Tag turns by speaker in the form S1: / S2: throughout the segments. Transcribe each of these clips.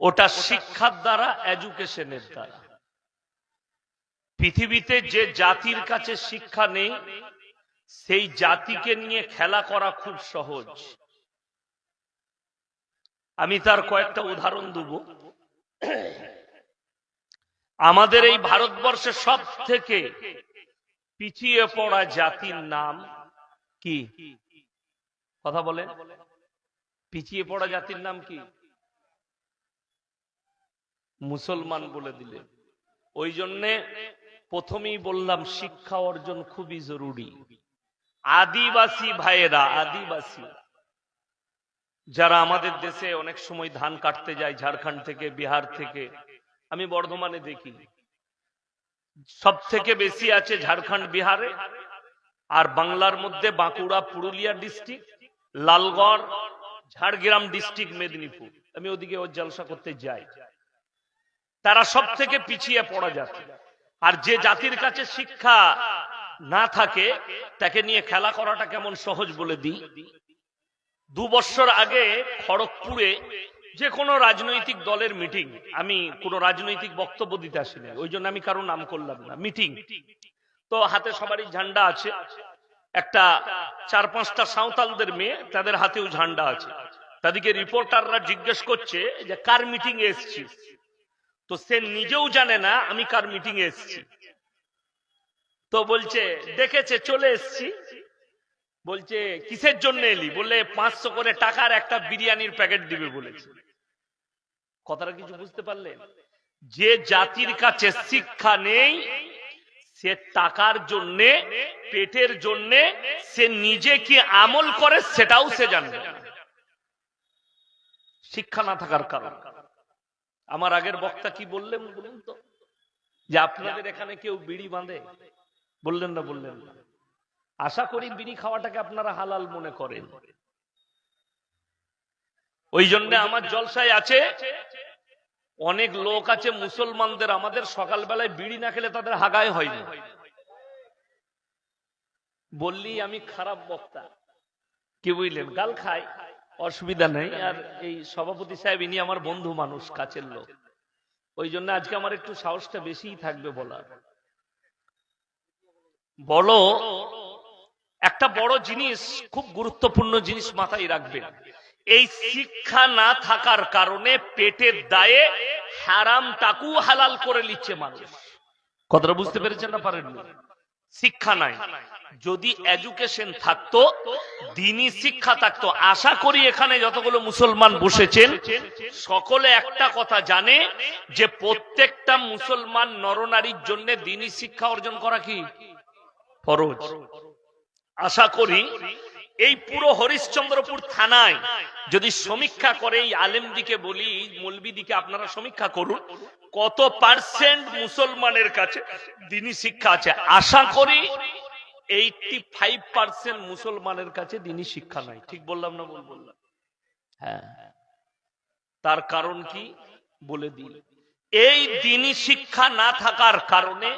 S1: ওটা শিক্ষার দ্বারা, এডুকেশনের দ্বারা। পৃথিবীতে যে জাতির কাছে শিক্ষা নেই সেই জাতিকে নিয়ে খেলা করা খুব সহজ। আমি তার কয়েকটা উদাহরণ দেব। আমাদের এই ভারতবর্ষে সব থেকে পিছিয়ে পড়া জাতির নাম কি? কথা বলেন। পিছিয়ে পড়া জাতির নাম কি? মুসলমান বলে দিলে। ওই জন্যে প্রথমেই বললাম শিক্ষা অর্জন খুবই জরুরি। আদিবাসী ভাইয়েরা, আদিবাসী যারা আমাদের দেশে অনেক সময় ধান কাটতে যায় ঝাড়খণ্ড থেকে, বিহার থেকে, আমি বর্ধমানে দেখি সব থেকে বেশি আছে ঝাড়খণ্ড বিহারে, আর বাংলার মধ্যে বাঁকুড়া পুরুলিয়া ডিস্ট্রিক্ট, লালগড় ঝাড়গ্রাম ডিস্ট্রিক্ট মেদিনীপুর। আমি ওদিকে ওর জলসা করতে যাই। তারা সব থেকে পিছিয়ে পড়া জাতি। আর যে জাতির কাছে শিক্ষা না থাকে তাকে নিয়ে খেলা করাটা কেমন সহজ বলে দিই। 2 বছর আগে খড়গপুরে যে কোনো রাজনৈতিক দলের মিটিং, আমি কোনো রাজনৈতিক বক্তব্য দিতে আসিনি, ওই জন্য আমি কারো নাম করলাম না, মিটিং তো হাতে সবারই ঝান্ডা আছে। একটা 4-5টা সাঁওতালদের মেয়ে, তাদের হাতেও ঝান্ডা আছে। তাদেরকে রিপোর্টাররা জিজ্ঞেস করছে যে কার মিটিং এ এসেছিস, তো সে নিজেও জানে না আমি কার মিটিং এ এসেছি। তো বলছে দেখেছে চলে এসেছি। বলছে কিসের জন্য এলি? বললে 500 করে টাকার একটা বিরিয়ানির প্যাকেট দিবে বলেছে। কথাটা কিছু বুঝতে পারলেন? যে জাতির কাছে শিক্ষা নেই সে টাকার জন্যে, পেটের জন্যে সে নিজে কি আমল করে সেটাও সে জানবে না, শিক্ষা না থাকার কারণ। আমার আগের বক্তা কি বললেন বলুন তো, যে আপনাদের এখানে কেউ বিড়ি বাঁধে? বললেন না, বললেন না। আশা করি বিড়ি খাওয়াটাকে আপনারা হালাল মনে করেন। ওই জন্য আমার জলসায় আছে অনেক লোক আছে মুসলমানদের, আমাদের সকালবেলায় বিড়ি না খেলে তাদের হাগায় হয় না। বললি আমি খারাপ বক্তা, কি বুঝলেন? গাল খায়, অসুবিধা নেই। আর এই সভাপতি সাহেব ইনি আমার বন্ধু মানুষ, কাছের লোক, ওই জন্য আজকে আমার একটু সাহসটা বেশিই থাকবে বলার। বলো, একটা বড় জিনিস, খুব গুরুত্বপূর্ণ জিনিস মাথায় রাখবেন। এই শিক্ষা না থাকার কারণে পেটের দায়ে হারামটাকু হালাল করে নিচ্ছে মানুষ। কথাটা বুঝতে পেরেছেন না পারেন? শিক্ষা নাই। যদি এডুকেশন থাকতো, দ্বীনি শিক্ষা থাকতো, আশা করি এখানে যতগুলো মুসলমান বসেছেন সকলে একটা কথা জানে যে প্রত্যেকটা মুসলমান নরনারীর জন্য দ্বীনি শিক্ষা অর্জন করা কি ফরজ। আশা করি এই পুরো হরিশ্চন্দ্রপুর থানায় যদি সমীক্ষা করে, এই আলেমদিকে বলি, মৌলবীদিকে আপনারা সমীক্ষা করুন কত পার্সেন্ট মুসলমানের কাছে দ্বীনি শিক্ষা আছে। আশা করি 85% মুসলমানের কাছে দ্বীনি শিক্ষা নাই। ঠিক বললাম না ভুল বললাম? হ্যাঁ। তার কারণ কি বলে দিই। এই দ্বীনি শিক্ষা না থাকার কারণে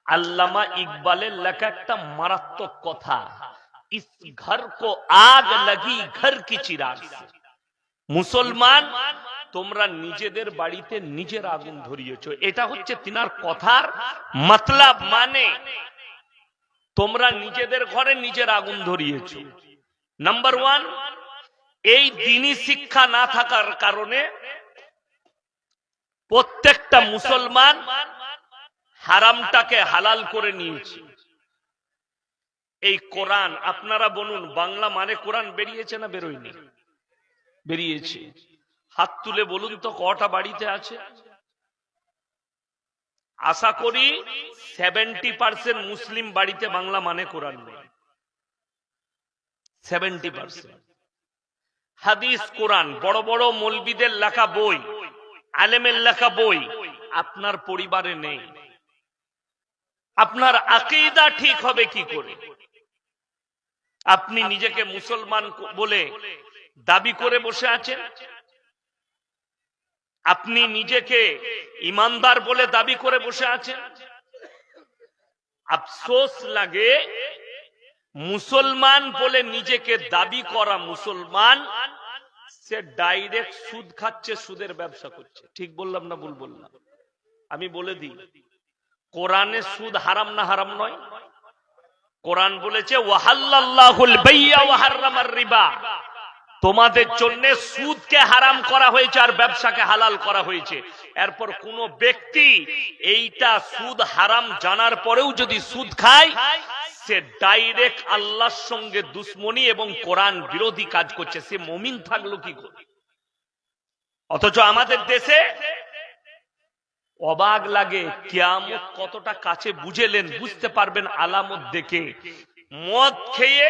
S1: আল্লামা ইকবালের লেখা একটা মারাত্মক কথা, ইস ঘর কো আগ লাগি ঘর কি চিরাগ। মুসলমান তোমরা নিজেদের বাড়িতে নিজের আগুন ধরিয়েছো, এটা হচ্ছে তিনার কথার মতলব। মানে তোমরা নিজেদের ঘরে নিজের আগুন ধরিয়েছো। নাম্বার 1, এই দ্বীনি শিক্ষা না থাকার কারণে প্রত্যেকটা মুসলমান হারামটাকে হালাল করে নিয়েছে। এই কোরআন, আপনারা বলুন বাংলা মানে কোরআন বেরিয়েছে না বেরোয়নি? বেরিয়েছে। হাত তুলে বলুন তো কটা বাড়িতে আছে? আশা করি 70% মুসলিম বাড়িতে বাংলা মানে কোরআন নেই। 70%। হাদিস কোরআন, বড় বড় মৌলবীদের লেখা বই, আলেমের লেখা বই আপনার পরিবারে নেই। আপনার আকীদা ঠিক হবে কি করে? আপনি নিজেকে মুসলমান বলে দাবি করে বসে আছেন, আপনি নিজেকে ইমানদার বলে দাবি করে বসে আছেন। আফসোস লাগে, মুসলমান বলে নিজেকে দাবি করা মুসলমান সে ডাইরেক্ট সুদ খাচ্ছে, সুদের ব্যবসা করছে। ঠিক বললাম না ভুল বললাম? আমি বলে দিই, কোরআনে সুদ হারাম না হারাম নয়? কোরআন বলেছে ওয়াহাল্লাল্লাহুল বাইয়া ওয়া হাররামার রিবা, তোমাদের জন্য সুদকে হারাম করা হয়েছে আর ব্যবসাকে হালাল করা হয়েছে। এরপর কোন ব্যক্তি এইটা সুদ হারাম জানার পরেও যদি সুদ খায়, সে ডাইরেক্ট আল্লাহর সঙ্গে দুশ্মনী এবং কোরআন বিরোধী কাজ করছে। সে মুমিন থাকলো কি করে? অথচ আমাদের দেশে অবাক লাগে, কিয়ামত কতটা কাছে বুঝেলেন বুঝতে পারবেন আলামত দেখে। মদ খেয়ে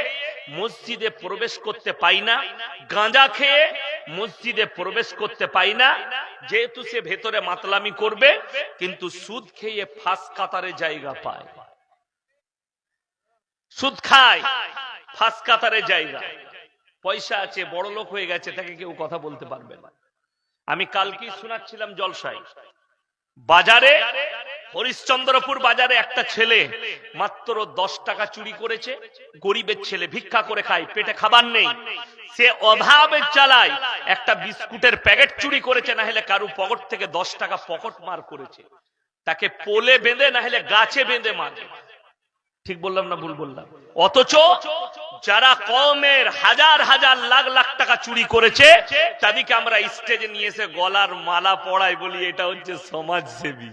S1: মসজিদে প্রবেশ করতে পাই না, গাঁজা খেয়ে মসজিদে প্রবেশ করতে পাই না, যেহেতু সে ভেতরে মাতলামি করবে, কিন্তু সুদ খেয়ে ফাঁস কাতারে জায়গা পায়। সুদ খায়, ফাঁস কাতারে জায়গা, পয়সা আছে, বড় লোক হয়ে গেছে, তাকে কেউ কথা বলতে পারবে না। আমি কালকেই শোনাচ্ছিলাম জলসায়, বাজারে, হরিশ্চন্দ্রপুর বাজারে একটা ছেলে মাত্র 10 টাকা চুরি করেছে। গরিবের ছেলে, ভিক্ষা করে খায়, পেটে খাবার নেই, সে অভাবে চালায়। একটা বিস্কুটের প্যাকেট চুরি করেছে, না হলে কারু পকেট থেকে 10 টাকা পকেট মার করেছে। তাকে পোলে বেঁধে, না হলে গাছে বেঁধে মারে। ঠিক বললাম না ভুল বললাম? অথচ যারা কওমের হাজার হাজার লাখ লাখ টাকা চুরি করেছে, তাদেরকে আমরা স্টেজে নিয়ে এসে গলার মালা পড়াই, বলি এটা হচ্ছে সমাজসেবী।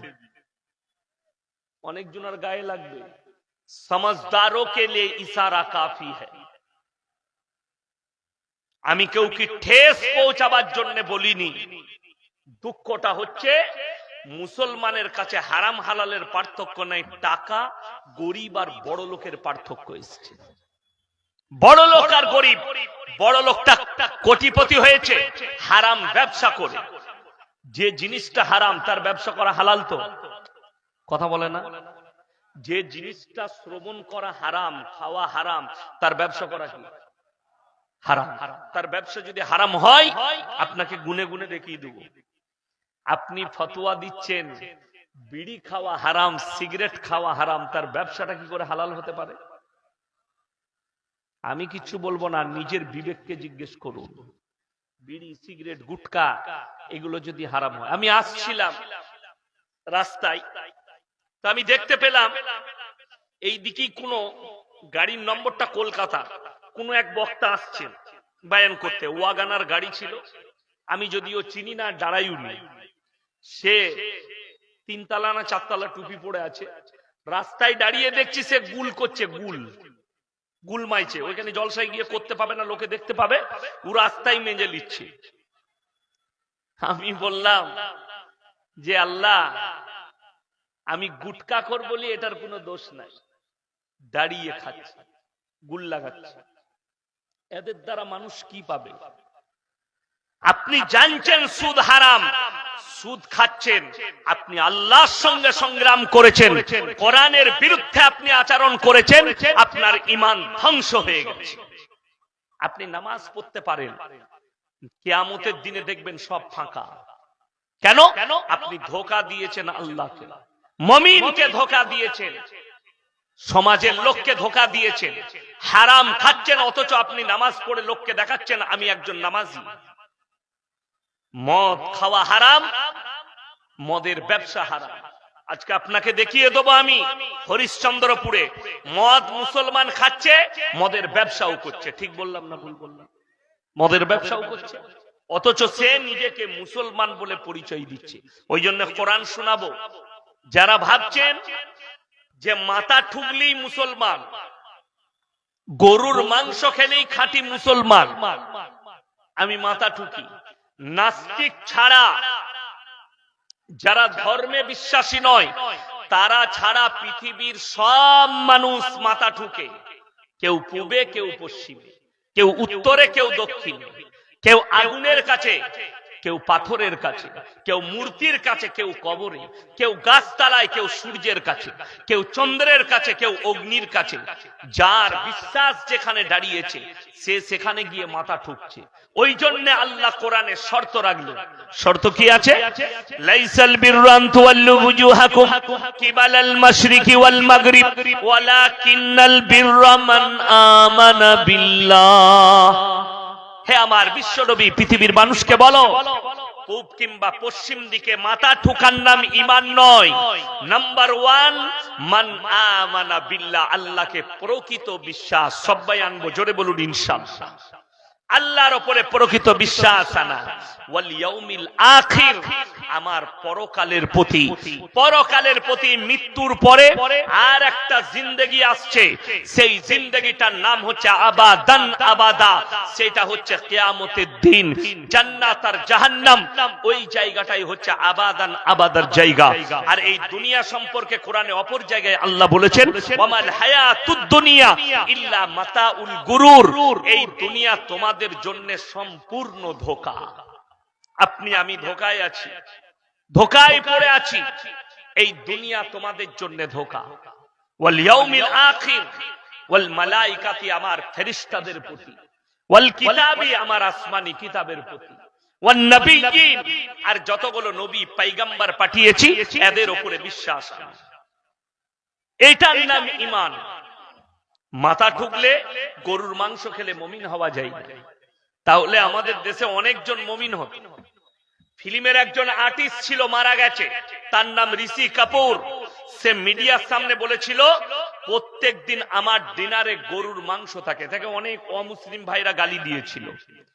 S1: অনেকজনের গায়ে লাগবে। समझदारों के लिए इशारा काफी है। আমি কেউ কি ঠেস পৌঁছাবার জন্য বলিনি। দুঃখটা হচ্ছে মুসলমানের কাছে হারাম হালালের পার্থক্য নাই, টাকা, গরিব আর বড় লোকের পার্থক্য এসেছে। বড় লোক আর গরিব, বড় লোকটা কোটিপতি হয়েছে হারাম ব্যবসা করে। যে জিনিসটা হারাম তার ব্যবসা করা হালাল তো? কথা বলে না? যে জিনিসটা শ্রবণ করা হারাম, খাওয়া হারাম, তার ব্যবসা করা কি হারাম? তার ব্যবসা যদি হারাম হয়, আপনাকে গুনে গুনে দেখিয়ে দেব। আপনি ফতোয়া দিচ্ছেন বিড়ি খাওয়া হারাম, সিগারেট খাওয়া হারাম, তার ব্যবসাটা কি করে হালাল হতে পারে? আমি কিছু বলবো না, নিজের বিবেককে জিজ্ঞেস করুন। বিড়ি, সিগারেট, গুটকা এগুলো যদি হারাম হয়। আমি আসছিলাম রাস্তায়, তা আমি দেখতে পেলাম এই দিকেই কোন গাড়ির নম্বরটা কলকাতা, কোন এক বক্তা আসছেন বায়ান করতে। ওয়াগানার গাড়ি ছিল, আমি যদিও চিনি না, দাঁড়াইও নি। সে 3 তলা না 4 তলা টুপি পরে আছে। রাস্তায় দাঁড়িয়ে দেখছি সে গুল করছে, গুল মাইছে। ওইখানে জলসায় গিয়ে করতে পাবে না, লোকে দেখতে পাবে, ও রাস্তায় মেজে নিচ্ছে। আমি বললাম যে আল্লাহ, আমি গুটকা খোর বলি, এটার কোনো দোষ নাই, দাঁড়িয়ে খাচ্ছে, গুল লাগাচ্ছে, এদের দ্বারা মানুষ কি পাবে? আপনি জানছেন সুদ হারাম, সুদ খাচ্ছেন, আপনি আল্লাহর সঙ্গে সংগ্রাম করেছেন, কোরআনের বিরুদ্ধে আপনি আচরণ করেছেন, আপনার ঈমান ধ্বংস হয়ে গেছে। আপনি নামাজ পড়তে পারেন, কিয়ামতের দিনে দেখবেন সব ফাঁকা। কেন? আপনি ধোঁকা দিয়েছেন আল্লাহকে, মুমিনকে ধোঁকা দিয়েছেন, সমাজের লোককে ধোঁকা দিয়েছেন, হারাম খাচ্ছেন, অথচ আপনি নামাজ পড়ে লোককে দেখাচ্ছেন আমি একজন নামাজি। মদ খাওয়া হারাম, মদের ব্যবসা হারাম। আজকে আপনাকে দেখিয়ে দেবো আমি, হরিশ্চন্দ্রপুরে মদ মুসলমান খাচ্ছে, মদের ব্যবসাও করছে। ঠিক বললাম না ভুল বললাম? মদের ব্যবসাও করছে, অথচ সে নিজেকে মুসলমান বলে পরিচয় দিচ্ছে। ওই জন্য কোরআন শোনাবো। যারা ভাবছেন যে মাথা ঠুকলেই মুসলমান, গরুর মাংস খেলেই খাঁটি মুসলমান, আমি মাথা ঠুকি। নাস্তিক ছাড়া, যারা ধর্মে বিশ্বাসী নয়, তারা ছাড়া পৃথিবীর সব মানুষ মাথা ঠুকে। কেউ পূবে, কেউ পশ্চিমে, কেউ উত্তরে, কেউ দক্ষিণে, কেউ আগুনের কাছে, কেউ পাথরের কাছে, কেউ মূর্তির কাছে, কেউ কবরে, কেউ গাছতলায়, কেউ সূর্যের কাছে, কেউ চন্দ্রের কাছে, কেউ অগ্নির কাছে। যার বিশ্বাস যেখানে দাঁড়িয়েছে সে সেখানে গিয়ে মাথা ঠুকছে। ওই জন্য আল্লাহ কোরআনে শর্ত রাখলেন। শর্ত কি আছে? লাইসাল বিররু আন তুওয়াল্লু ওয়ুজুহাকুম কিবালাল মাশরিকি ওয়াল মাগরিব ওয়ালাকিন্নাল বিররা মান আমানা বিল্লাহ। হে আমার বিশ্বনবী পৃথিবীর মানুষকে বলো, পূব কিংবা পশ্চিম দিকে মাথা ঠুকার নাম ঈমান নয়। নাম্বার 1, মান আমানা বিল্লাহ, আল্লাহকে প্রকৃত বিশ্বাস। সবাই আনবো, জোরে বলুন ইনশাআল্লাহ। আল্লাহর উপরে প্রকৃত বিশ্বাস আনা, ওয়াল ইয়াউমিল আখির, আমার পরকালের প্রতি, পরকালের প্রতি, মৃত্যুর পরে আর একটা জিন্দেগি আসছে, সেই জিন্দেগিটার নাম হচ্ছে আবাদান আবাদা, সেটা হচ্ছে কিয়ামতের দিন। জান্নাত আর জাহান্নাম, ওই জায়গাটাই হচ্ছে আবাদান আবাদার জায়গা। আর এই দুনিয়া সম্পর্কে কোরআনে অপর জায়গায় আল্লাহ বলেছেন, ওয়ামাল হায়াতুদ দুনিয়া ইল্লা মাতাউল গুরুর, এই দুনিয়া তোমাদের জন্য সম্পূর্ণ ধোঁকা। আপনি আমি ধোঁকায় আছি, ধোঁকায় পড়ে আছি, এই দুনিয়া তোমাদের জন্য ধোঁকা। ওয়াল ইয়াউমিল আখির ওয়াল মালাইকাতি, আমার ফেরেশতাদের প্রতি, ওয়াল কিতাবি, আমার আসমানি কিতাবের প্রতি, ওয়ান নবিয়্যিন, আর যতগুলো নবী পয়গম্বর পাঠিয়েছি এদের উপরে বিশ্বাস। এটার নাম ঈমান। মাথা ঠুকলে গরুর মাংস খেলে মুমিন হওয়া যায় না। তাহলে আমাদের দেশে অনেকজন মুমিন হতো। ফিল্মের একজন আর্টিস্ট ছিল, মারা গেছে, তার নাম ঋষি কাপুর। সে মিডিয়ার সামনে বলেছিল, প্রত্যেক দিন আমার ডিনারে গরুর মাংস থাকে। তাকে অনেক অমুসলিম ভাইরা গালি দিয়েছিল।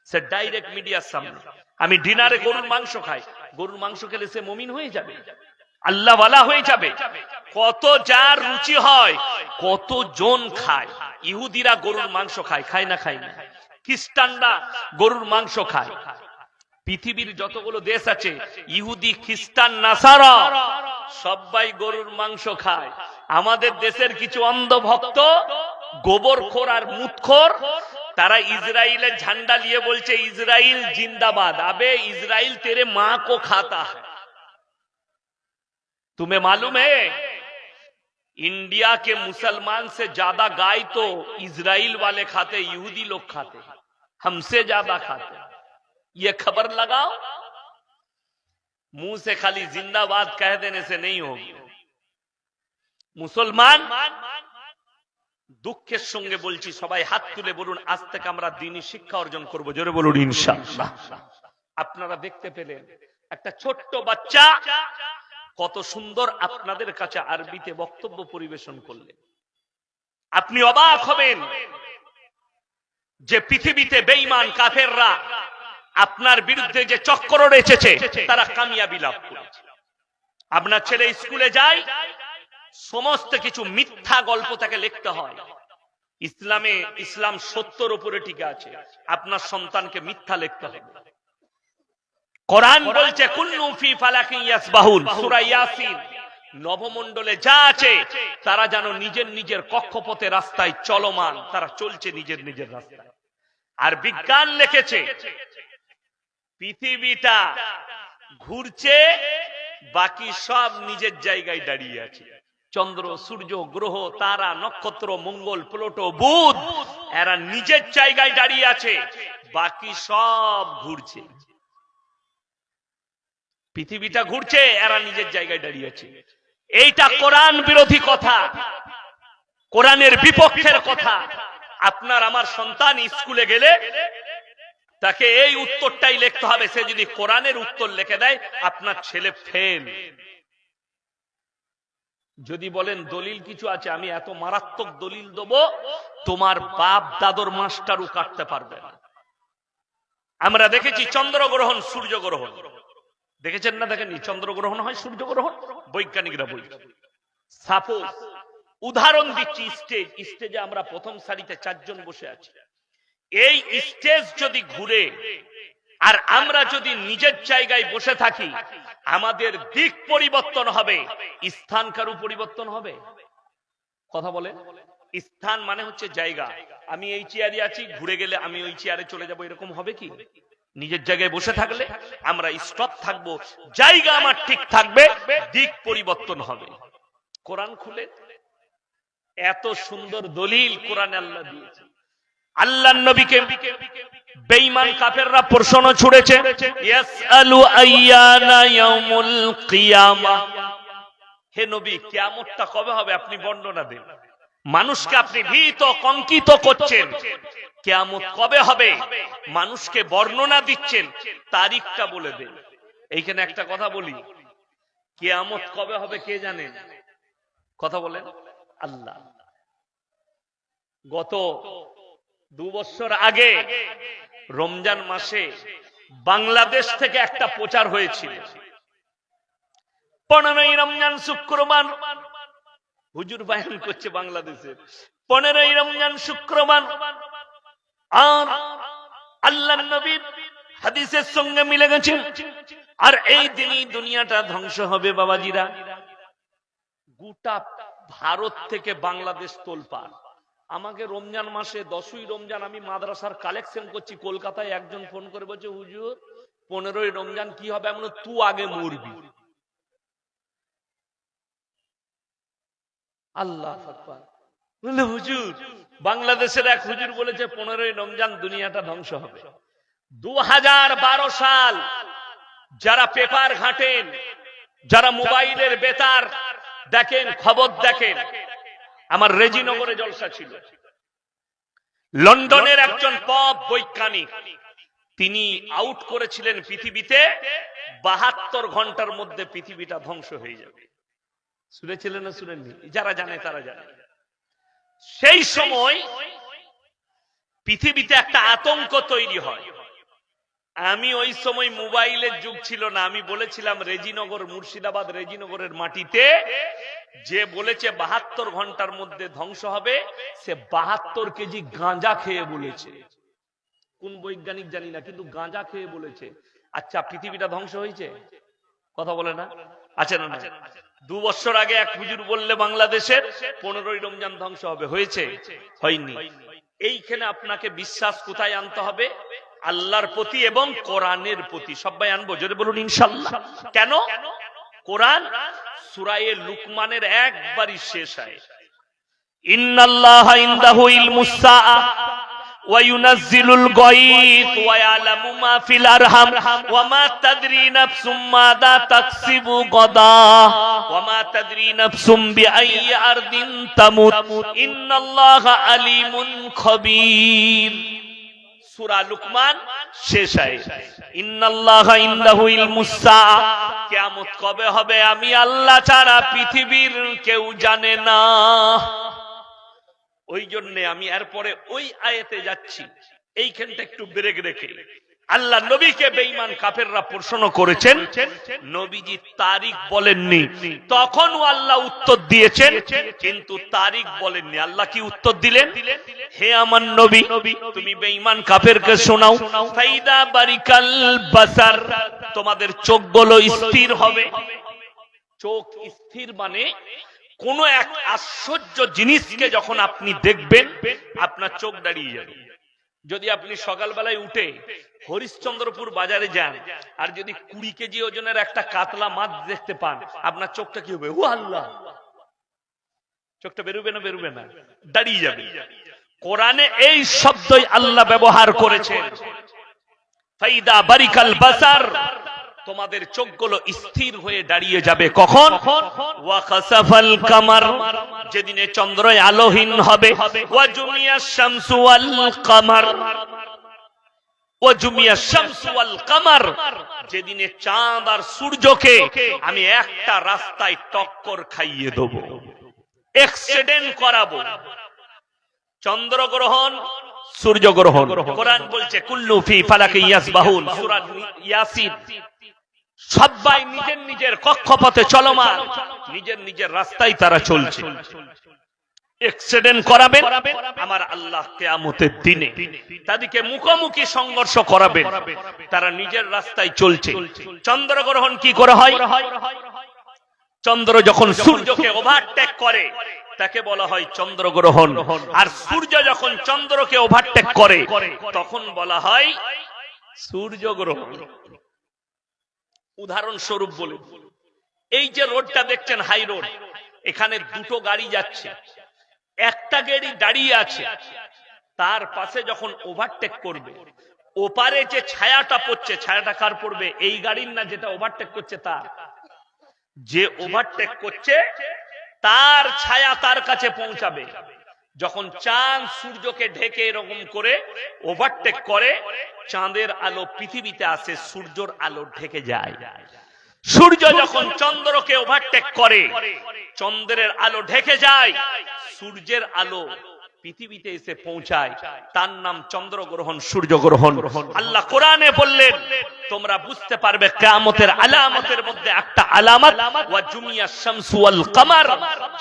S1: সে ডাইরেক্ট মিডিয়ার সামনে, আমি ডিনারে গরুর মাংস খাই। গরুর মাংস খেলে সে মুমিন হয়ে যাবে, আল্লাহ ওয়ালা হয়ে যাবে। কত যার রুচি হয়, কত জন খায়। ইহুদিরা গরুর মাংস খায়, খায় না? খায় না। খ্রিস্টানরা গরুর মাংস খায়। পৃথিবীর যতগুলো দেশ আছে, ইহুদি, খ্রিস্টান, নাসারা সবাই গরুর মাংস খায়। আমাদের দেশের কিছু অন্ধভক্ত, গোবরখোর আর মুতখোর, তারা ইসরায়েলের ঝান্ডা নিয়ে বলছে ইসরায়েল জিন্দাবাদ। আবে ইসরায়েল তেরে মা কো खाता है। तुम्हें मालूम है इंडिया के मुसलमान से ज्यादा गाय तो इजराइल वाले खाते, यहूदी लोग खाते, हमसे ज्यादा खाते। ये खबर लगाओ। मुंह से खाली जिंदाबाद कह देने से नहीं होगी। मुसलमान, দুঃখের সঙ্গে বলছি, সবাই হাত তুলে বলুন, আজ থেকে আমরা দ্বীনি শিক্ষা অর্জন করব। জোরে বলুন ইনশাআল্লাহ। আপনারা দেখতে পেলেন একটা ছোট্ট বাচ্চা কত সুন্দর আপনাদের কাছে আরবিতে বক্তব্য পরিবেশন করলেন। আপনি অবাক হবেন যে পৃথিবীতে বেঈমান কাফেররা আপনার বিরুদ্ধে যে চক্র রয়েছে, তারা কামিয়াবি লাভ করেছে। আপনার ছেলে স্কুলে যায়, সমস্ত কিছু মিথ্যা গল্প তাকে লিখতে হয়। ইসলামে, ইসলাম সত্যের উপরে টিকে আছে, আপনার সন্তানকে মিথ্যা লিখতে হবে। কোরআন বলছে কুল্লু ফি ফালাকিন ইয়াসবাহুন, সূরা ইয়াসিন। নবমণ্ডলে যা আছে তারা যেন নিজের নিজের কক্ষপথে রাস্তায় চলমান, তারা চলছে নিজের নিজের রাস্তায়। আর বিজ্ঞান লিখেছে পৃথিবীটা ঘুরছে, বাকি সব নিজের জায়গায় দাঁড়িয়ে আছে। চন্দ্র, সূর্য, গ্রহ, তারা, নক্ষত্র, মঙ্গল, প্লুটো, বুধ, এরা নিজের জায়গায় দাঁড়িয়ে আছে, বাকি সব ঘুরছে। পৃথিবীটা ঘুরছে, এরা নিজের জায়গায় দাঁড়িয়ে আছে। এইটা কোরআন বিরোধী কথা, কোরআনের বিপক্ষের কথা। আপনার আমার সন্তান স্কুলে গেলে তাকে এই উত্তরটাই লিখতে হবে। সে যদি কোরআনের উত্তর লিখে দেয়, আপনার ছেলে ফেল। যদি বলেন দলিল কিছু আছে, আমি এত মারাত্মক দলিল দেবো, তোমার বাপ দাদর মাস্টারও কাটতে পারবে না। আমরা দেখেছি চন্দ্রগ্রহণ, সূর্যগ্রহণ, দেখেছেন না? দেখেননি? চন্দ্রগ্রহণ হয়, সূর্যগ্রহণ, বৈজ্ঞানিকরা বলছে। সাপোজ উদাহরণ দিচ্ছি, স্টেজে আমরা প্রথম সারিতে 4 জন বসে আছি। এই স্টেজ যদি ঘুরে আর আমরা যদি নিজের জায়গায় বসে থাকি, আমাদের দিক পরিবর্তন হবে, স্থান কারু পরিবর্তন হবে? কথা বলে। স্থান মানে হচ্ছে জায়গা। আমি এই চেয়ারে আছি, ঘুরে গেলে আমি ওই চেয়ারে চলে যাব, এরকম হবে কি? নিজের জায়গায় বসে থাকলে আমরা স্টপ থাকবো, জায়গা আমার ঠিক থাকবে, দিক পরিবর্তন হবে। কোরআন খুলে এত সুন্দর দলিল কোরআনে আল্লাহ দিয়েছে। আল্লাহর নবীকে বেঈমান কাফেররা প্রশ্ন ছুড়েছে, ইয়াসআলু আইয়ানা ইয়াউমুল কিয়ামা, হে নবী কিয়ামতটা কবে হবে আপনি বর্ণনা দেন। মানুষকে আপনি ভীত কঙ্কিত করছেন, কিয়ামত কবে হবে মানুষকে বর্ণনা দিচ্ছেন, তারিখটা বলে দেন। এইখানে একটা কথা বলি, কিয়ামত কবে হবে কে জানেন? কথা বলেন আল্লাহ। গত 2 বছর আগে রমজান মাসে বাংলাদেশ থেকে একটা প্রচার হয়েছিল। 15ই রমজান শুক্রবার হুজুর বয়ান করছে বাংলাদেশে, 15ই রমজান শুক্রবার, আর আল্লাহর নবীর হাদিসের সঙ্গে মিলে গেছে, আর এই দিনই দুনিয়াটা ধ্বংস হবে। বাবাজিরা, গোটা ভারত থেকে বাংলাদেশ তোলপাড়। আমাকে রমজান মাসে 10ই রমজান আমি মাদ্রাসার কালেকশন করছি, কলকাতায় একজন ফোন করে বলছে, হুজুর 15ই রমজান কি হবে? এমন তুই আগে মরবি। আল্লাহ আকবার। বলে হুজুর, বাংলাদেশের এক হুজুর বলেছে 15ই রমজান দুনিয়াটা ধ্বংস হবে। 2012 সাল যারা পেপার ঘাটেন, যারা মোবাইলের বেতার দেখেন, খবর দেখেন, আমার রেজিনগরে জলসা ছিল। লন্ডনের একজন পপ বৈজ্ঞানিক, তিনি আউট করেছিলেন পৃথিবীতে 72 ঘন্টার মধ্যে পৃথিবীটা ধ্বংস হয়ে যাবে। শুনেছিলেন না শুনেননি? যারা জানে তারা জানে। সেই সময় পৃথিবীতে একটা আতঙ্ক তৈরি হয়। আমি ওই সময় মোবাইলের যুগ ছিল না, আমি বলেছিলাম রেজিনগর, মুর্শিদাবাদ রেজিনগরের মাটিতে যে বলেছে 72 ঘন্টার মধ্যে ধ্বংস হবে, সে 72 কেজি গাঁজা খেয়ে বলেছে। কোন বৈজ্ঞানিক জানি না, কিন্তু গাঁজা খেয়ে বলেছে। আচ্ছা, পৃথিবীটা ধ্বংস হয়েছে? কথা বলে না? আছে না? 2 বছর আগে এক হুজুর বললে বাংলাদেশের 15ই রমজান ধ্বংস হবে, হয়েছে? হয়নি। এইখানে আপনাকে বিশ্বাস কোথায় আনতে হবে? আল্লাহর প্রতি এবং কোরআনের প্রতি। সবাই আনবো, জোরে বলুন ইনশাআল্লাহ। কেন? কোরআন সূরা লুকমানের একবারই শেষ আয়াত, ইন্নাল্লাহা ইনদাহু ইলমুস সাআ ওয়া ইউনাজ্জিলুল গায়থ ওয়া ইয়ালামু মা ফিল আরহাম ওয়া মা তাদরি নাফসুম মাযা তাকসিবু গাদা ওয়া মা তাদরি নাফসুম বিআইয়ি আরদিন তামুত ইন্নাল্লাহা আলিমুন খবীর। সূরা লুকমান শেষ আয়াত, ইন্নাল্লাহা ইনদাহু ইলমুস সাআ, কিয়ামত কবে হবে আমি আল্লাহ ছাড়া পৃথিবীর কেউ জানে না। ওই জন্য আমি এরপরে ওই আয়াতে যাচ্ছি। এইখানটা একটু ব্রেক রেখে, আল্লাহ নবীকে বেঈমান কাফেররা প্রশ্ন করেছেন, নবীজি তারিখ বলেননি, তখনও আল্লাহ উত্তর দিয়েছেন, কিন্তু তারিখ বলেননি। আল্লাহ কি উত্তর দিলেন? হে আমার নবী, তুমি বেঈমান কাফেরকে শোনাও, ফাইদা বারিকাল বাসার, তোমাদের চোখগুলো স্থির হবে। চোখ স্থির মানে কোন এক আশ্চর্য জিনিসকে যখন আপনি দেখবেন, আপনার চোখ দাঁড়িয়ে যাবে। যদি আপনি সকালবেলায় উঠে হরিশ্চন্দ্রপুর বাজারে যান, আর যদি 20 কেজি ওজনের একটা কাতলা মাছ দেখতে পান, আপনার চোখটা কি হবে? ও আল্লাহ! চোখটা বেরোবে না? বেরোবে না, দাঁড়িয়ে যাবে। কোরআনে এই শব্দই আল্লাহ ব্যবহার করেছেন, ফাইদা বারিকাল বাসার, তোমাদের চোখগুলো স্থির হয়ে দাঁড়িয়ে যাবে। কখন? ওয়া খাসাফাল কামার, যেদিনে চন্দ্র আলোহীন হবে, ওয়া জুমিয়াশ শামসু ওয়াল কামার, ওয়া জুমিয়াশ শামসু ওয়াল কামার, যেদিনে চাঁদ আর সূর্যকে আমি একটা রাস্তায় টক্কর খাইয়ে দেব, অ্যাক্সিডেন্ট করাবো। চন্দ্রগ্রহণ, সূর্যগ্রহণ, কোরআন বলছে কুল্লু ফি ফালাকি ইয়াসবাহুন, সূরা ইয়াসিন। সবাই নিজের নিজের কক্ষপথে চলমান, নিজের নিজের রাস্তায় তারা চলছে। অ্যাক্সিডেন্ট করাবেন আমার আল্লাহ কিয়ামতের দিনে, তাদেরকে মুখোমুখি সংঘর্ষ করাবেন। তারা নিজের রাস্তায় চলছে। চন্দ্রগ্রহণ কি করে হয়? চন্দ্র যখন সূর্যকে ওভারটেক করে তাকে বলা হয় চন্দ্রগ্রহণ, আর সূর্য যখন চন্দ্রকে ওভারটেক করে তখন বলা হয় সূর্যগ্রহণ। উদাহরণস্বরূপ বলে, এই যে রোডটা দেখছেন হাই রোড, এখানে দুটো গাড়ি যাচ্ছে, একটা গাড়ি দাঁড়িয়ে আছে, তার পাশে যখন ওভারটেক করবে, ওপারে যে ছায়াটা পড়ছে, ছায়াটা কার পড়বে? এই গাড়ির না, যেটা ওভারটেক করছে তার। যে ওভারটেক করছে তার ছায়া তার কাছে পৌঁছাবে। যখন চাঁদ সূর্যকে ঢেকে এরকম করে ওভারটেক করে, চাঁদের আলো পৃথিবীতে আসে, সূর্যের আলো ঢেকে যায়। সূর্য যখন চন্দ্রকে ওভারটেক করে, চন্দ্রের আলো ঢেকে যায়, সূর্যের আলো পৃথিবীতে এসে পৌঁছায়, তার নাম চন্দ্রগ্রহণ, সূর্যগ্রহণ। আল্লাহ কোরআনে বললেন, তোমরা বুঝতে পারবে কিয়ামতের আলামতের মধ্যে একটা আলামত, ওয়া জুমিয়া শামসু ওয়াল কমার,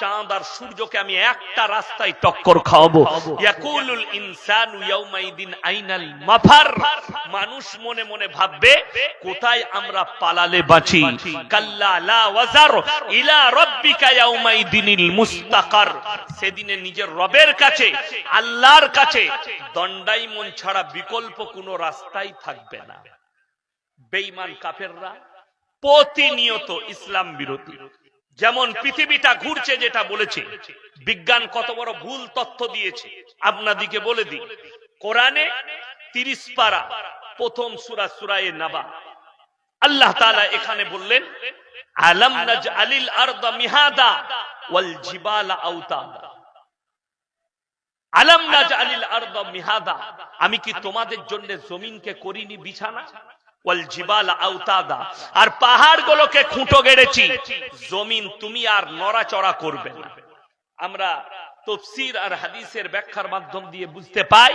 S1: চাঁদ আর সূর্যকে আমি একটা রাস্তায় টক্কর খাওয়াবো। ইয়াকুলুল ইনসানু ইয়াউমাইদিন আইনাল মাফার, মানুষ মনে মনে ভাববে কোথায় আমরা পালালে বাঁচি। কাল্লা লা ওয়াজার ইলা রাব্বিকা ইয়াউমাইদিনিল মুস্তাকার, সেদিনে নিজের রবের কাছে, আল্লাহর কাছে দণ্ডায়মন ছাড়া বিকল্প কোনো রাস্তাই থাকবে না। বেঈমান কাফেররা প্রতিনিয়ত ইসলাম বিরোধী, যেমন পৃথিবীটা ঘুরছে যেটা বলেছে, বিজ্ঞান কত বড় ভুল তথ্য দিয়েছে আপনাদিকে বলে দিই। কোরআনে 30 পারা প্রথম সূরা সূরা নাবা, আল্লাহ তাআলা এখানে বললেন, আলাম নাজআলিল আরদা মিহাদা ওয়াল জিবালা আওতাদা, আলাম নাজআলিল আরদা মিহাদা, আমি কি তোমাদের জন্য জমিনকে করিনি বিছানা, ওয়াল জিবালা আওতাদা, আর পাহাড়গুলোকে খুঁটো গেড়েছি, জমিন তুমি আর নড়াচড়া করবে না। আমরা তাফসীর আর হাদিসের ব্যাখ্যার মাধ্যম দিয়ে বুঝতে পাই,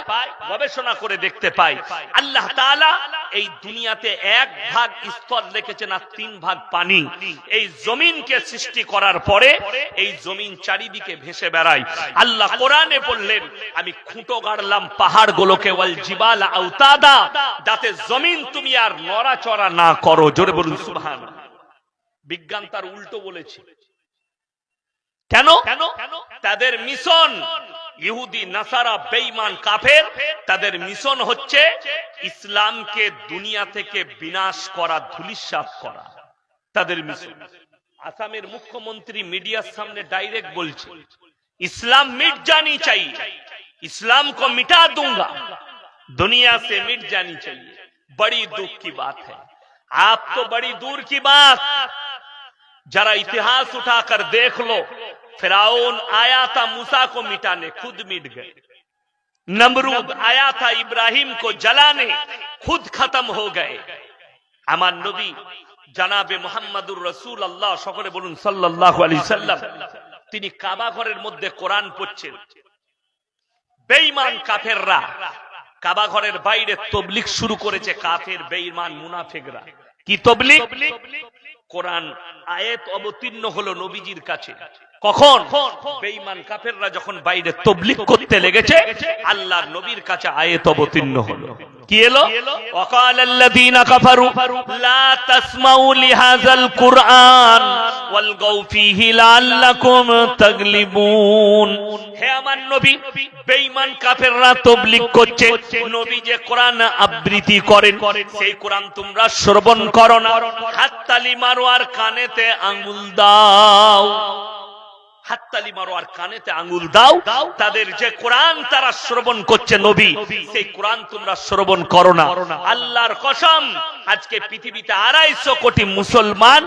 S1: গবেষণা করে দেখতে পাই, আল্লাহ তাআলা এই দুনিয়াতে 1 ভাগ স্থল রেখেছেন আর 3 ভাগ পানি। এই জমিনকে সৃষ্টি করার পরে এই জমিন চারিদিকে ভেসে বেড়ায়। আল্লাহ কোরআনে বললেন, আমি খুঁটো গাড়লাম পাহাড়গুলোকে, ওয়াল জিবালা আওতাদা, যাতে জমিন তুমি আর নড়াচড়া না করো। জোরে বলুন সুবহানাল্লাহ। বিজ্ঞান তার উল্টো বলেছে। কেন? তাদের মিশন, ইহুদি নাসারা বেঈমান কাফের, তাদের মিশন হচ্ছে ইসলামকে দুনিয়া থেকে বিনাশ করা, ধূলিসাৎ করা, তাদের মিশন। আসামের মুখ্যমন্ত্রী মিডিয়ার সামনে ডাইরেক্ট বলছে, इस्लाम मिट जानी चाहिए, इस्लाम को मिटा दूंगा, दुनिया से मिट जानी चाहिए। बड़ी दुख की बात है। आप तो बड़ी दूर की बात, जरा इतिहास उठाकर देख लो, फिरौन आया था मूसा को मिटाने, खुद मिट गए। नमरूद आया था इब्राहिम को जलाने, खुद खत्म हो गए। আমার নবী জনাবে মুহাম্মদুর রাসূলুল্লাহ সকলে বলুন সাল্লাল্লাহু আলাইহি সাল্লাম, তিনি কাবা ঘরের মধ্যে কোরআন পড়ছেন। বেঈমান কাফেররা কাবা ঘরের বাইরে তাবলীগ শুরু করেছে, কাফের বেঈমান মুনাফিকরা। কি তাবলীগ? কোরআন আয়াত অবতীর্ণ হলো নবীজির কাছে। কখন? বেঈমান কাফেররা যখন বাইরে তাবলীগ করতে লেগেছে, আল্লাহর নবীর কাছে আয়াত অবতীর্ণ হলো। কি এলো? ওয়াকালাল্লাযীনা কাফারু লা তাসমাউ লিহাযাল কুরআন ওয়ালগাউ ফীহি লাআল্লাকুম তাগলিবুন। হে আমার নবী, বেঈমান কাফেররা তাবলীগ করছে, নবী যে কোরআন আবৃত্তি করেন সেই কোরআন তোমরা শ্রবণ করো না, হাততালি মারো আর কানেতে আঙ্গুল দাও, হাততালি মারো আর কানেতে আঙ্গুল দাও। তাদের যে কোরআন তারা শ্রবণ করছে নবী, সেই কোরআন তোমরা শ্রবণ করো না। আল্লাহর কসম, আজকে পৃথিবীতে 250 কোটি মুসলমান,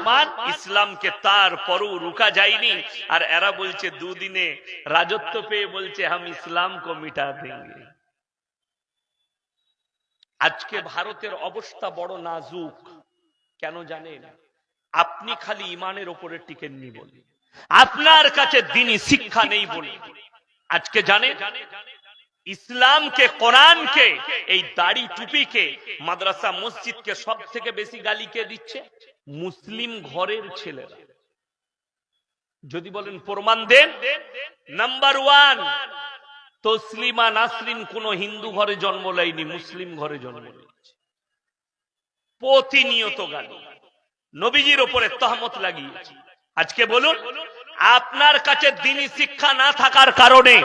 S1: ইসলামকে তারপরও রুকা যায়নি। আর এরা বলছে দুদিনে রাজত্ব পেয়ে বলছে হাম ইসলাম কো মিটা দেंगे। আজকে ভারতের অবস্থা বড় নাজুক। কেন জানেন? আপনি খালি ইমানের উপরে টিকেননি বলে, আপনার কাছে দ্বীনি শিক্ষা নেই বলে। আজকে জানেন ইসলামকে, কোরআনকে, এই দাড়ি টুপিকে, মাদ্রাসা মসজিদকে সব থেকে বেশি গালি কে দিচ্ছে? মুসলিম ঘরের ছেলেরা। যদি বলেন প্রমাণ দেন, নাম্বার 1 তসলিমা নাসরিন কোন হিন্দু ঘরে জন্ম নেয়নি, মুসলিম ঘরে জন্ম নিয়েছে। প্রতিনিয়ত গালি, নবীজির উপরে তহমত লাগিয়েছে। আজকে বলুন, আপনার কাছে দ্বীনি শিক্ষা না থাকার কারণে,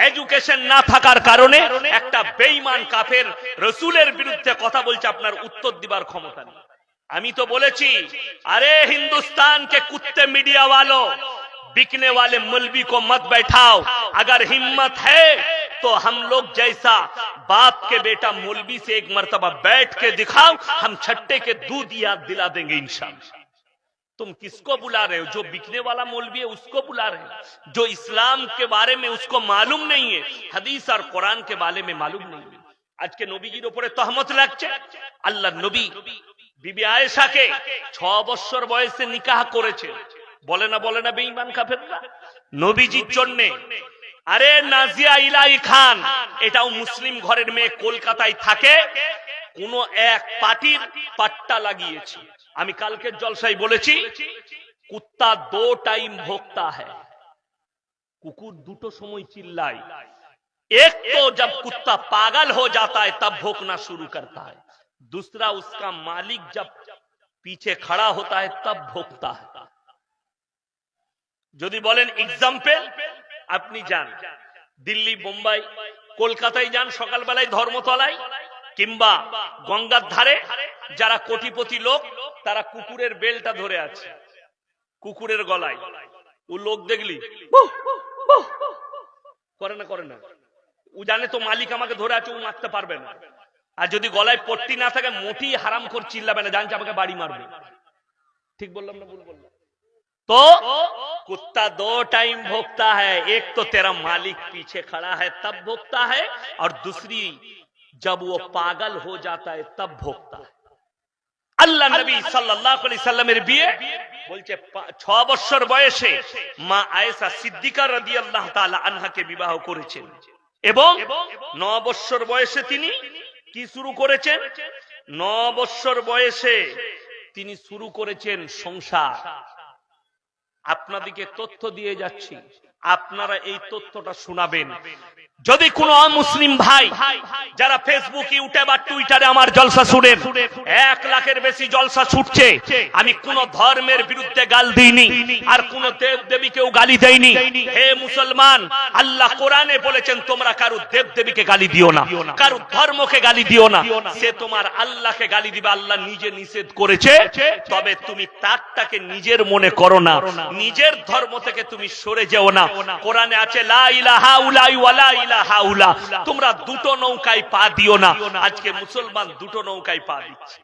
S1: এডুকেশন না থাকার কারণে একটা বেঈমান কাফের রাসূলের বিরুদ্ধে কথা বলছে, আপনার উত্তর দিবার ক্ষমতা নেই। আমি তো বলেছি, अरे हिंदुस्तान के कुत्ते मीडिया वालों, बिकने वाले मौलवी को मत बैठाओ, अगर हिम्मत है तो हम लोग जैसा बाप के बेटा मौलवी से एक मर्तबा बैठ के दिखाओ, हम छट्टे के दूध याद दिला देंगे इंशाअल्लाह। तुम किसको बुला रहे हो? जो बिकने वाला मौलवी है उसको बुला रहे हो, जो इस्लाम के बारे में उसको मालूम नहीं है, हदीस और कुरान के बारे में मालूम नहीं है। আজকে নবীজির উপরে তহমত লাগছে। আল্লাহ নবী বিবি আয়েশাকে 6 বছর বয়সে নিকাহ করেছে। বলে না বেঈমান কাফেররা নবীজির জন্য। আরে নাজিয়া ইলাহি খান এটাও মুসলিম ঘরের মেয়ে, কলকাতায় থাকে, কোন এক পার্টির পাট্টা লাগিয়েছে। আমি কালকের জলসায় বলেছি কুত্তা 2 টাইম ভোক্তা है। কুকুর দুটো সময় চিল্লায়। एक तो जब कुत्ता पागल हो जाता है तब भौंकना शुरू करता है, दूसरा उसका मालिक जब पीछे खड़ा होता है तब भौंकता है। যদি বলেন एग्जाम्पल, আপনি যান দিল্লি, বোম্বাই, কলকাতায় যান, সকালবেলায় ধর্মতলায় কিংবা গঙ্গার ধারে যারা কোটিপতি লোক তারা কুকুরের বেলটা ধরে আছে কুকুরের গলায়। ও লোক দেখলি করে না, ও জানে তো মালিক আমাকে ধরে আছে, ও মারতে পারবে না। আর যদি গলায় পট্টি না থাকে মোটি হারাম করে চিল্লাবে না, জানছে আমাকে বাড়ি মারবে। ঠিক বললাম না ভুল বললাম? तो कुत्ता 2 टाइम भोंकता है, एक तो तेरा मालिक पीछे खड़ा है तब भोंकता है, और दूसरी जब वो पागल हो जाता है तब भोंकता है। আল্লাহ নবী সাল্লাল্লাহু আলাইহি সাল্লামের বিয়ে বলছে 6 বছর বয়সে মা আয়েশা সিদ্দিকা রাদিয়াল্লাহু তাআলা আনহাকে বিবাহ করেছেন, এবং 9 বছর বয়সে তিনি কি শুরু করেছেন? 9 বছর বয়সে তিনি শুরু করেছেন সংসার। আপনাদেরকে তথ্য দিয়ে যাচ্ছি, আপনারা এই তথ্যটা শোনাবেন। যদি কোনো অমুসলিম ভাই যারা ফেসবুক, ইউটিউব আর টুইটারে আমার জলসা শুনেন, 1 লাখের বেশি জলসা ছুটছে, আমি কোন ধর্মের বিরুদ্ধে গাল দিইনি আর কোন দেব দেবীকেও গালি দেইনি। হে মুসলমান, আল্লাহ কোরআনে বলেছেন তোমরা কারো দেব দেবীকে গালি দিও না, কারো ধর্মকে গালি দিও না। সে তোমার আল্লাহকে গালি দিবে, আল্লাহ নিজে নিষেধ করেছে। তবে তুমি তারটাকে নিজের মনে করো না, নিজের ধর্ম থেকে তুমি সরে যেও না। কোরআনে আছে লা ইলাহা ইল্লাল্লাহ ওয়া লা ইলাহা ইল্লাল্লাহ, তোমরা দুটো নৌকায় পা দিও না। আজকে মুসলমান দুটো নৌকায় পা দিচ্ছে।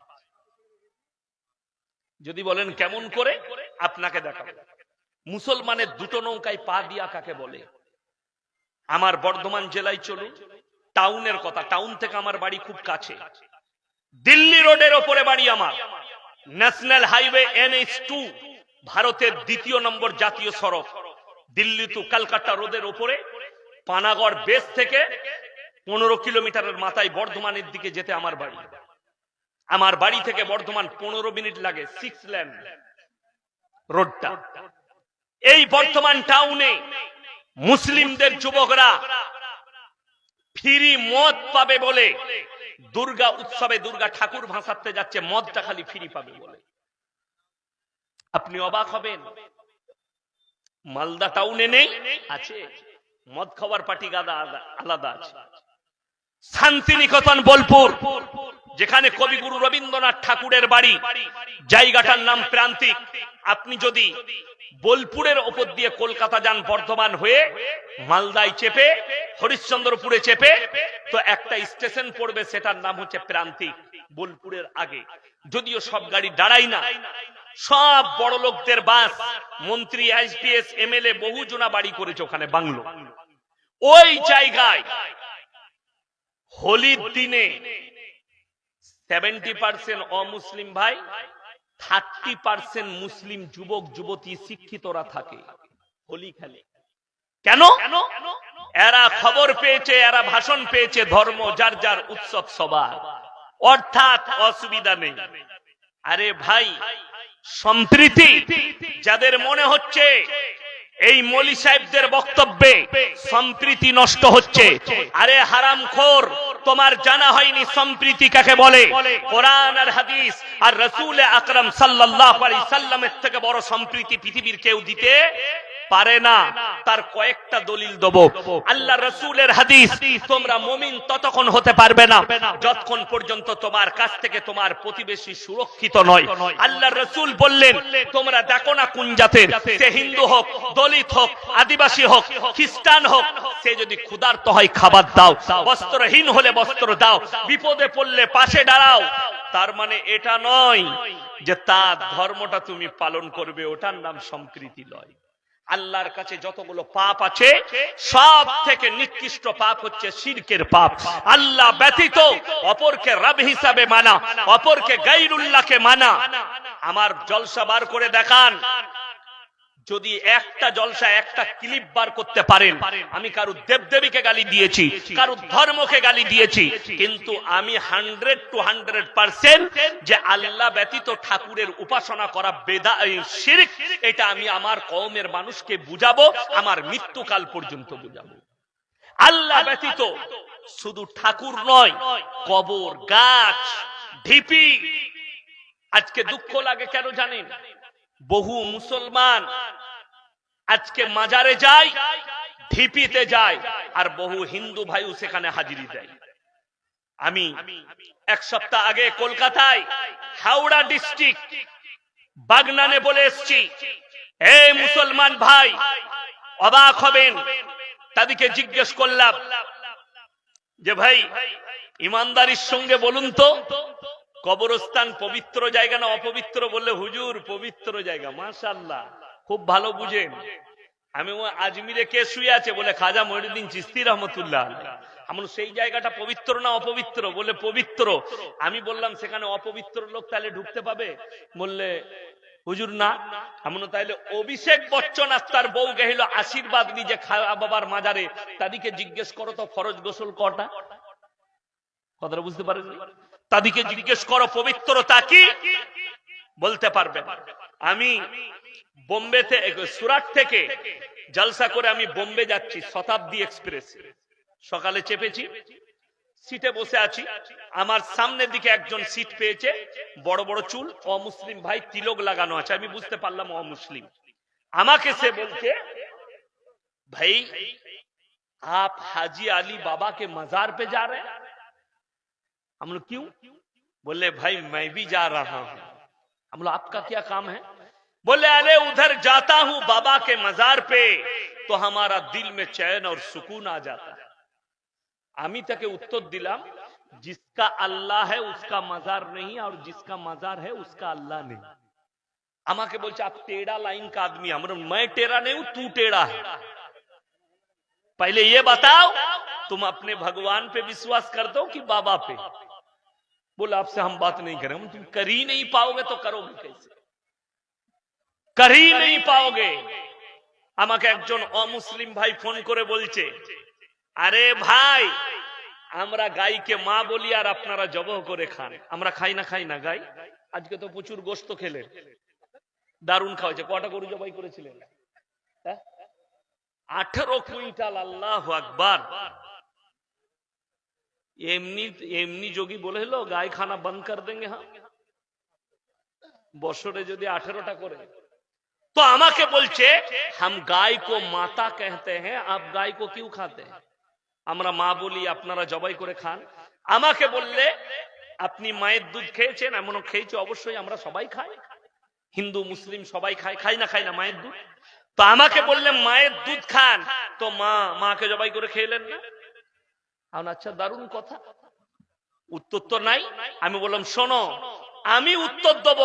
S1: যদি বলেন কেমন করে, আপনাকে দেখাবো মুসলমানের দুটো নৌকায় পা দিয়া কাকে বলে। আমার বর্ধমান জেলায় চলুন, টাউনের কথা, টাউন থেকে আমার বাড়ি খুব কাছে, দিল্লি রোডের ওপরে বাড়ি আমার, ন্যাশনাল হাইওয়ে NH2, ভারতের 2 নম্বর জাতীয় সড়ক, দিল্লি টু কলকাতা রোডের ওপরে পানাগড় বেস থেকে 15 কিলোমিটারের মাথায় বর্ধমানের দিকে যেতে আমার বাড়ি। আমার বাড়ি থেকে বর্ধমান 15 মিনিট লাগে, 6 লেন রোডটা। এই বর্ধমান টাউনে মুসলিমদের যুবকরা ফ্রি মদ পাবে বলে দুর্গা উৎসবে দুর্গা ঠাকুর ভাসাতে যাচ্ছে, মদটা খালি ফ্রি পাবে বলে। আপনি অবাক হবেন, মালদা টাউনে নেই, আছে মদ খাওয়ার পার্টি গাদা আলাদা আছে। শান্তিনিকেতন বোলপুর, যেখানে কবিগুরু রবীন্দ্রনাথ ঠাকুরের বাড়ি, জায়গাটার নাম প্রান্তিক। আপনি যদি বোলপুরের ওপর দিয়ে কলকাতা যান, বর্ধমান হয়ে মালদায় চেপে হরিশ্চন্দ্রপুরে চেপে, তো একটা স্টেশন পড়বে, সেটার নাম হচ্ছে প্রান্তিক, বোলপুরের আগে। যদিও সব গাড়ি দাঁড়ায় না, সব বড় লোকদের বাস, মন্ত্রী, আইপিএস, এমএলএ বহু জনা বাড়ি করেছে ওখানে বাংলো। ওই জায়গায় হোলির দিনে 70% অমুসলিম ভাই, 30% মুসলিম যুবক যুবতী শিক্ষিতরা থাকে, হোলি খেলে। কেন? এরা খবর পেয়েছে, এরা ভাষণ পেয়েছে, ধর্ম যার যার, উৎসব সবার, অর্থাৎ অসুবিধা নেই। আরে ভাই, সম্প্রীতি যাদের মনে হচ্ছে এই মৌলী সাহেবদের বক্তব্যে সম্প্রীতি নষ্ট হচ্ছে, আরে হারামখোর, তোমার জানা হয়নি সম্প্রীতি কাকে বলে। কোরআন আর হাদিস আর রাসূল আকরাম সাল্লাল্লাহু আলাইহি সাল্লামের থেকে বড় সম্প্রীতি পৃথিবীর কেউ দিতে পারে না। তার কয়েকটা দলিল দেব। আল্লাহ রাসূলের হাদিস, তোমরা মুমিন ততক্ষণ হতে পারবে না যতক্ষণ পর্যন্ত তোমার কাছ থেকে তোমার প্রতিবেশী সুরক্ষিত নয়। আল্লাহ রাসূল বললেন, তোমরা দেখো না কোন জাতের, সে হিন্দু হোক, দলিত হোক, আদিবাসী হোক, খ্রিস্টান হোক, সে যদি ক্ষুধার্ত হয় খাবার দাও, বস্ত্রহীন হলে বস্ত্র দাও, বিপদে পড়লে পাশে দাঁড়াও, তার মানে এটা নয় যে তার ধর্মটা তুমি পালন করবে, ওটার নাম সম্প্রীতি নয়। আল্লাহর কাছে যতগুলো পাপ আছে সব থেকে নিকৃষ্ট পাপ হচ্ছে শিরকের পাপ। আল্লাহ ব্যতীত অপরকে রব হিসাবে মানা, অপরকে গায়রুল্লাহকে মানা। আমার জলসা বার করে দেখান, যদি একটা জলসা একটা ক্লিপ বার করতে পারেন, আমি কারো দেবদেবীকে গালি দিয়েছি, কারো ধর্মকে গালি দিয়েছি, কিন্তু আমি 100 to 100% যে আল্লাহ ব্যতীত ঠাকুরের উপাসনা করা বেদা শিরক, এটা আমি আমার কওমের মানুষকে বুঝাবো, আমার মৃত্যুকাল পর্যন্ত বুঝাবো। আল্লাহ ব্যতীত শুধু ঠাকুর নয়, কবর, গাছ, ঢিপি। আজকে দুঃখ লাগে কেন জানেন? বহু মুসলমান আজকে মাজারে যায়, ঢিপিতে যায়, আর বহু হিন্দু ভাইও সেখানে হাজিরি দেয়। আমি এক সপ্তাহ আগে কলকাতায় হাওড়া ডিস্ট্রিক্ট বাগনানে বলে এসছি, হে মুসলমান ভাই, অবাক হবেন। তাদেরকে জিজ্ঞেস করলাম যে ভাই ইমানদারির সঙ্গে বলুন তো, কবরস্থান পবিত্র জায়গা না অপবিত্র? বললে হুজুর পবিত্র জায়গা। মাশাআল্লাহ, খুব ভালো বুঝেন। আমি আজমিরে কে শুয়ে আছে? বলে খাজা মঈনুদ্দিন চিশতি রহমতুল্লাহ। আমরা সেই জায়গাটা পবিত্র না অপবিত্র? বলে পবিত্র। আমি বললাম সেখানে অপবিত্র লোক তাহলে ঢুকতে পাবে? বললে হুজুর না। আমরা তাইলে অভিষেক বচ্চন আর তার বউ গেল আশীর্বাদ নিজে খাওয়া বাবার মাজারে, তাদেরকে জিজ্ঞেস করো তো ফরজ গোসল কটা? কথাটা বুঝতে পারেন? তাদেরকে জিজ্ঞেস করো পবিত্রতা কি, বলতে পারবে। আমি বোম্বেতে সুরাট থেকে জলসা করে আমি বোম্বে যাচ্ছি শতাব্দী এক্সপ্রেস। সকালে চেপেছি, সিটে বসে আছি, আমার সামনের দিকে একজন সিট পেয়েছে, বড় বড় চুল, অমুসলিম ভাই, তিলক লাগানো আছে। আমি বুঝতে পারলাম অমুসলিম। আমাকে সে বলছে, ভাই आप हाजी अली बाबा के मजार पे जा रहे हैं? हम लोग क्यों? बोले भाई मैं भी जा रहा हूं। हम लोग आपका क्या काम है? बोले अरे उधर जाता हूं बाबा के मजार पे तो हमारा दिल में चैन और सुकून आ जाता है। আমি তাকে উত্তর দিলাম, जिसका अल्लाह है उसका मजार नहीं और जिसका मजार है उसका अल्लाह नहीं। আমাকে বলছে आप टेढ़ा लाइन का आदमी। আমরা मैं टेढ़ा नहीं हूं, तू टेढ़ा है। पहले ये बताओ तुम अपने भगवान पे विश्वास करते हो कि बाबा पे? बोला आपसे हम बात नहीं करें। तुम कर ही नहीं पाओगे तो करोगे कैसे? कर ही नहीं पाओगे। আমাকে একজন অমুসলিম ভাই ফোন করে বলছে, আরে ভাই আমরা গাইকে মা বলি আর আপনারা জবাহ করে খান। আমরা খাই না গাই? আজকে তো প্রচুর গোশত খেলেন, দারুণ খাওয়াছে। কটা গরু জবাই করেছিলেন? 18 কুইন্টাল। আল্লাহু আকবার। এমনি যোগী বলে হলো গায়ে খানা বন্ধ কর দেंगे हम। বছরে যদি 18টা করে, তো আমাকে বলছে हम गाय को माता कहते हैं, आप गाय को क्यों खाते हैं? আমরা মা বলি, আপনারা জবাই করে খান। আমাকে বললে আপনি মায়ের দুধ খেয়েছেন? এমনও খেয়েছি, অবশ্যই আমরা সবাই খাই, হিন্দু মুসলিম সবাই খায়। খাই না মায়ের দুধ? তো আমাকে বললেন মায়ের দুধ খান, তো মাকে জবাই করে খেলেন না? আচ্ছা, দারুণ কথা, উত্তর তো নাই। আমি বললাম শোনো, আমি উত্তর দেব,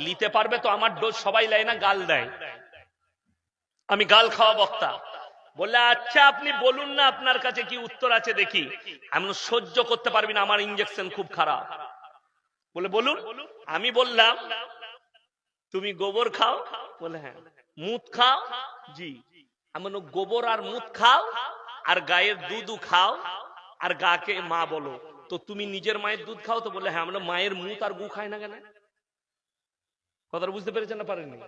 S1: নিতে পারবে তো? আমার ডোজ সবাই লাই না, গাল দেয়। আমি গাল খাওয়া বক্তা। বললে আচ্ছা আপনি বলুন না আপনার কাছে কি উত্তর আছে দেখি। আমি সহ্য করতে পারবি না, আমার ইনজেকশন খুব খারাপ। বলে বলুন। আমি বললাম তুমি গোবর খাও? বলে হ্যাঁ। মুত খাও? জি। আমি গোবর আর মুত খাও আর গায়ের দুধও খাও আর গাকে মা বলো, তো তুমি নিজের মায়ের দুধ খাও? তো বলে হ্যাঁ। আমরা মায়ের মুত আর গু খাই না কেন? কথাটা বুঝতে পেরেছেন না পারেননি?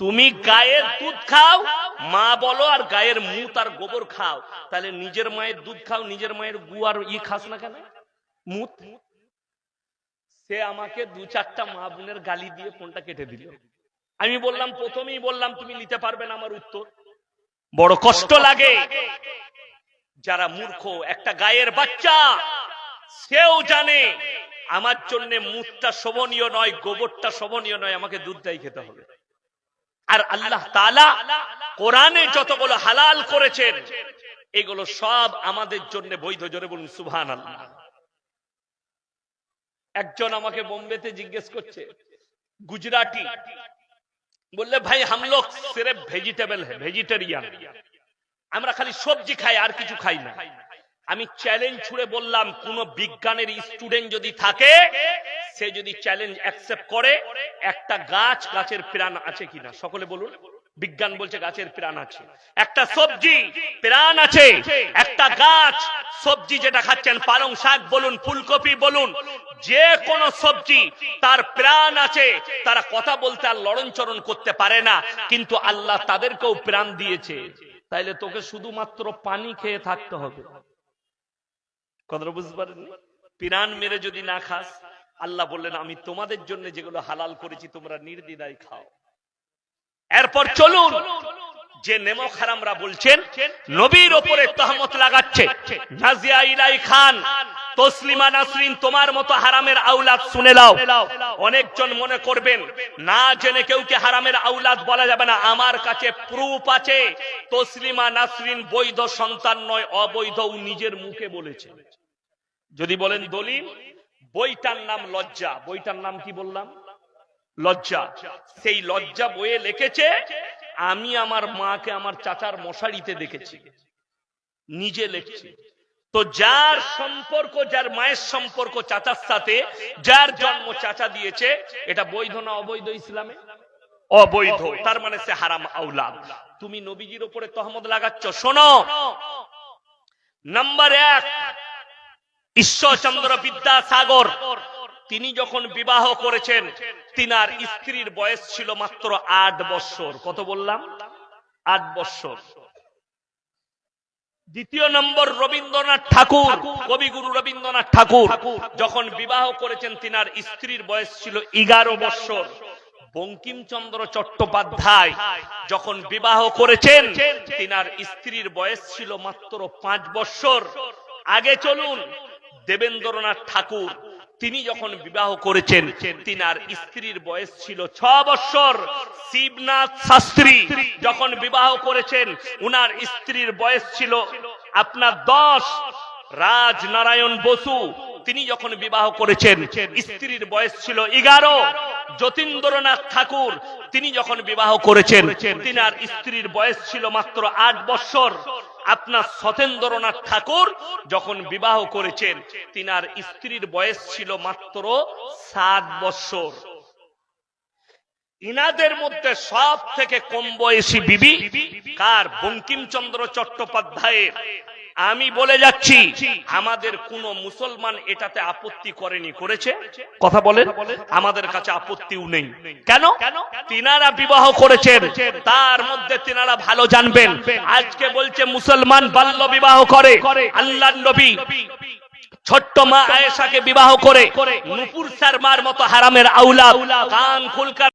S1: তুমি গায়ের দুধ খাও, মা বলো, আর গায়ের মুত আর গোবর খাও, তাহলে নিজের মায়ের দুধ খাও, নিজের মায়ের গু আর খাস না কেন? মুত। সে আমাকে 2-4টা মা বোনের গালি দিয়ে ফোনটা কেটে দিল। আমি বললাম, প্রথমেই বললাম তুমি নিতে পারবে না আমার উত্তর। বড় কষ্ট লাগে। যারা মূর্খ, একটা গায়ের বাচ্চা সেও জানে আমার জন্য মুতটা শোভনীয় নয়, গোবরটা শোভনীয় নয়, আমাকে দুধটাই খেতে হবে। আর আল্লাহ তাআলা কোরআনে যতগুলো হালাল করেছেন এগুলো সব আমাদের জন্য বৈধ। জোরে বলুন সুবহানাল্লাহ। একজন আমাকে বোম্বেতে জিজ্ঞেস করছে, গুজরাটি, বললে ভাই হাম লোগ সির্ফ ভেজিটেবল হ্যাঁ, ভেজিটেরিয়ান, আমরা খালি সবজি খাই আর কিছু খাই না। আমি চ্যালেঞ্জ ছুড়ে বললাম, কোন বিজ্ঞানের স্টুডেন্ট যদি থাকে, সে যদি চ্যালেঞ্জ অ্যাকসেপ্ট করে, একটা গাছের প্রাণ আছে কিনা সকলে বলুন। বিজ্ঞান বলছে গাছের প্রাণ আছে। একটা সবজি প্রাণ আছে, একটা গাছ সবজি যেটা খাচ্ছেন, পালং শাক বলুন, ফুলকপি বলুন, যে কোন সবজি তার প্রাণ আছে। তারা কথা বলতে আর লড়নচরণ করতে পারে না, কিন্তু আল্লাহ তাদেরকেও প্রাণ দিয়েছে। তাইলে তোকে শুধুমাত্র পানি খেয়ে থাকতে হবে। কথাটা বুঝতে পারেন? প্রাণ মেরে যদি না খাস, আল্লাহ বললেন আমি তোমাদের জন্য যেগুলো হালাল করেছি তোমরা নির্দ্বিধায় খাও। এরপর চলুন, যে নেমক হারামরা বলছেন নবীর ওপরে তহমত লাগাচ্ছে, নাজিয়া ইলাই খান, তসলিমা নাসরিন, তোমার মতো হারামের আওলাদ শুনে নাও। অনেকজন মনে করবেন না জেনে কেউকে হারামের আওলাদ বলা যাবে না। আমার কাছে প্রুফ আছে, তসলিমা নাসরিন বৈধ সন্তান নয়, অবৈধ, নিজের মুখে বলেছে। যদি বলেন দলিল, বইটার নাম লজ্জা। বইটার নাম কি বললাম? লজ্জা। সেই লজ্জা বইয়ে লিখেছে, আমি আমার মাকে আমার চাচার মশারিতে দেখেছি, নিজে লিখছি। তো যার সম্পর্ক, যার মায়ের সম্পর্ক চাচার সাথে, যার জন্ম চাচা দিয়েছে, এটা বৈধ না অবৈধ ইসলামে? অবৈধ। তার মানে সে হারাম আওলাদ। তুমি নবীজির উপরে তহমত লাগাচ্ছ। শোনো, নাম্বার 1, ঈশ্বরচন্দ্র বিদ্যাসাগর, তিনি যখন বিবাহ করেছেন, তিনার স্ত্রীর বয়স ছিল মাত্র 8 বছর। কত বললাম? 8 বছর। দ্বিতীয় নম্বর, রবীন্দ্রনাথ ঠাকুর, কবিগুরু রবীন্দ্রনাথ ঠাকুর যখন বিবাহ করেছেন, তিনার স্ত্রীর বয়স ছিল 11 বছর। বঙ্কিমচন্দ্র চট্টোপাধ্যায় যখন বিবাহ করেছেন, তিনার স্ত্রীর বয়স ছিল মাত্র 5 বছর। আগে চলুন, দেবেন্দ্রনাথ ঠাকুর, তিনি যখন বিবাহ করেছেন, তিনার স্ত্রীর বয়স ছিল 6 বছর। শিবনাথ শাস্ত্রী যখন বিবাহ করেছেন, উনার স্ত্রীর বয়স ছিল আপনার 10। রাজনারায়ণ বসু, তিনি যখন বিবাহ করেছেন, স্ত্রীর বয়স ছিল 11। যতীন্দ্রনাথ ঠাকুর, তিনি যখন বিবাহ করেছেন, তিনার স্ত্রীর বয়স ছিল মাত্র 8 বছর। আপনার সতেন্দ্রনাথ ঠাকুর যখন বিবাহ করেছেন, তিনার স্ত্রীর বয়স ছিল মাত্র 7 বছর। ইনাদের মধ্যে সব থেকে কম বয়সী বিবি কার? বঙ্কিমচন্দ্র চট্টোপাধ্যায়ের। আমি বলে যাচ্ছি, আমাদের কোন মুসলমান এটাতে আপত্তি করেনি, করেছে? কথা বলেন। আমাদের কাছে আপত্তিও নেই। কেন? তিনারা বিবাহ করেছেন, তার মধ্যে তিনারা ভালো জানবেন। আজকে বলছে মুসলমান বাল্য বিবাহ করে। আল্লাহর নবী ছোট্ট মা আয়েশাকে বিবাহ করে নূপুর শর্মার মতো হারামের আওলাদ কান খুলকার